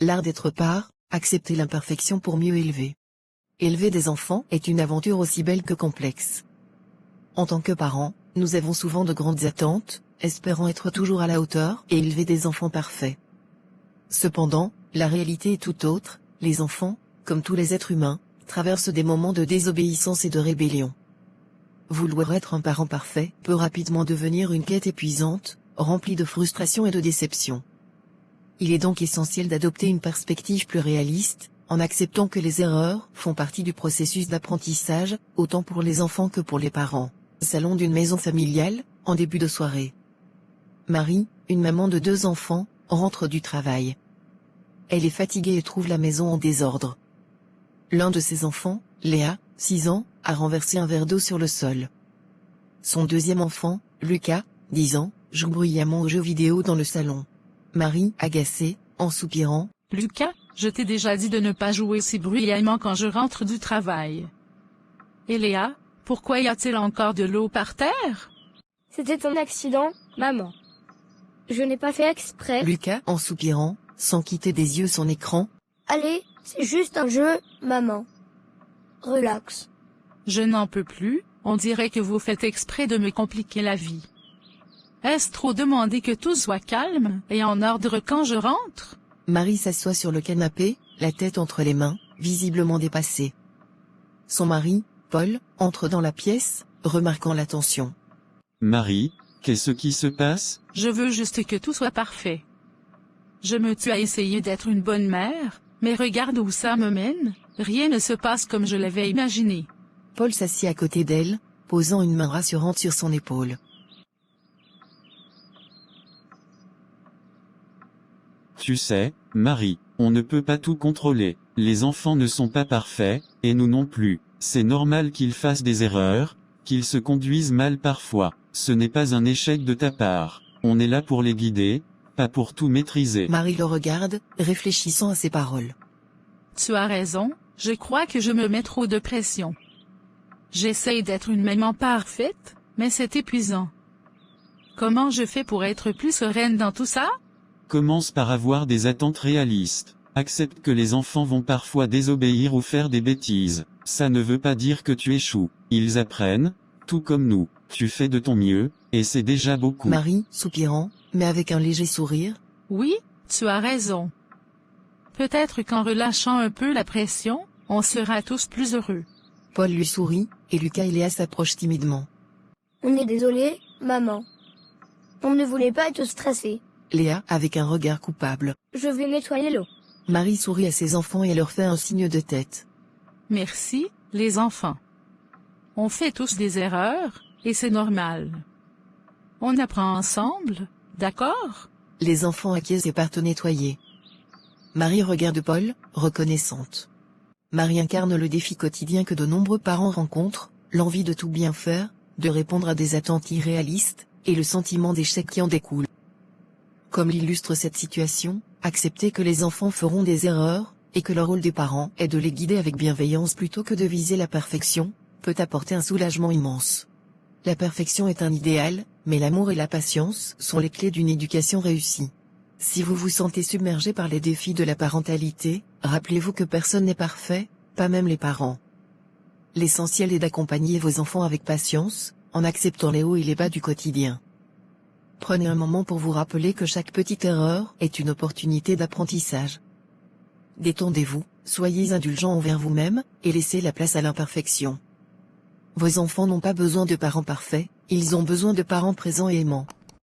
L'art d'être part, accepter l'imperfection pour mieux élever. Élever des enfants est une aventure aussi belle que complexe. En tant que parents, nous avons souvent de grandes attentes, espérant être toujours à la hauteur et élever des enfants parfaits. Cependant, la réalité est tout autre, les enfants, comme tous les êtres humains, traversent des moments de désobéissance et de rébellion. Vouloir être un parent parfait peut rapidement devenir une quête épuisante, remplie de frustration et de déception. Il est donc essentiel d'adopter une perspective plus réaliste, en acceptant que les erreurs font partie du processus d'apprentissage, autant pour les enfants que pour les parents. Salon d'une maison familiale, en début de soirée. Marie, une maman de 2 enfants, rentre du travail. Elle est fatiguée et trouve la maison en désordre. L'un de ses enfants, Léa, 6 ans, a renversé un verre d'eau sur le sol. Son deuxième enfant, Lucas, 10 ans, joue bruyamment aux jeux vidéo dans le salon. Marie, agacée, en soupirant. « Lucas, je t'ai déjà dit de ne pas jouer si bruyamment quand je rentre du travail. » Et Léa, pourquoi y a-t-il encore de l'eau par terre? C'était un accident, maman. Je n'ai pas fait exprès. Lucas, en soupirant, sans quitter des yeux son écran. Allez, c'est juste un jeu, maman. Relax. Je n'en peux plus, on dirait que vous faites exprès de me compliquer la vie. Est-ce trop demander que tout soit calme et en ordre quand je rentre? Marie s'assoit sur le canapé, la tête entre les mains, visiblement dépassée. Son mari, Paul, entre dans la pièce, remarquant la tension. Marie, qu'est-ce qui se passe? Je veux juste que tout soit parfait. Je me tue à essayer d'être une bonne mère, mais regarde où ça me mène, rien ne se passe comme je l'avais imaginé. Paul s'assied à côté d'elle, posant une main rassurante sur son épaule. Tu sais, Marie, on ne peut pas tout contrôler. Les enfants ne sont pas parfaits, et nous non plus. C'est normal qu'ils fassent des erreurs, qu'ils se conduisent mal parfois. Ce n'est pas un échec de ta part. On est là pour les guider, pas pour tout maîtriser. Marie le regarde, réfléchissant à ses paroles. Tu as raison, je crois que je me mets trop de pression. J'essaye d'être une maman parfaite, mais c'est épuisant. Comment je fais pour être plus sereine dans tout ça? Commence par avoir des attentes réalistes. Accepte que les enfants vont parfois désobéir ou faire des bêtises. Ça ne veut pas dire que tu échoues. Ils apprennent, tout comme nous. Tu fais de ton mieux, et c'est déjà beaucoup. Marie, soupirant, mais avec un léger sourire. Oui, tu as raison. Peut-être qu'en relâchant un peu la pression, on sera tous plus heureux. Paul lui sourit, et Lucas et Léa s'approchent timidement. On est désolé, maman. On ne voulait pas te stresser. Léa, avec un regard coupable. Je vais nettoyer l'eau. Marie sourit à ses enfants et leur fait un signe de tête. Merci, les enfants. On fait tous des erreurs, et c'est normal. On apprend ensemble, d'accord? Les enfants acquiescent et partent nettoyer. Marie regarde Paul, reconnaissante. Marie incarne le défi quotidien que de nombreux parents rencontrent, l'envie de tout bien faire, de répondre à des attentes irréalistes, et le sentiment d'échec qui en découle. Comme l'illustre cette situation, accepter que les enfants feront des erreurs, et que le rôle des parents est de les guider avec bienveillance plutôt que de viser la perfection, peut apporter un soulagement immense. La perfection est un idéal, mais l'amour et la patience sont les clés d'une éducation réussie. Si vous vous sentez submergé par les défis de la parentalité, rappelez-vous que personne n'est parfait, pas même les parents. L'essentiel est d'accompagner vos enfants avec patience, en acceptant les hauts et les bas du quotidien. Prenez un moment pour vous rappeler que chaque petite erreur est une opportunité d'apprentissage. Détendez-vous, soyez indulgents envers vous-même, et laissez la place à l'imperfection. Vos enfants n'ont pas besoin de parents parfaits, ils ont besoin de parents présents et aimants.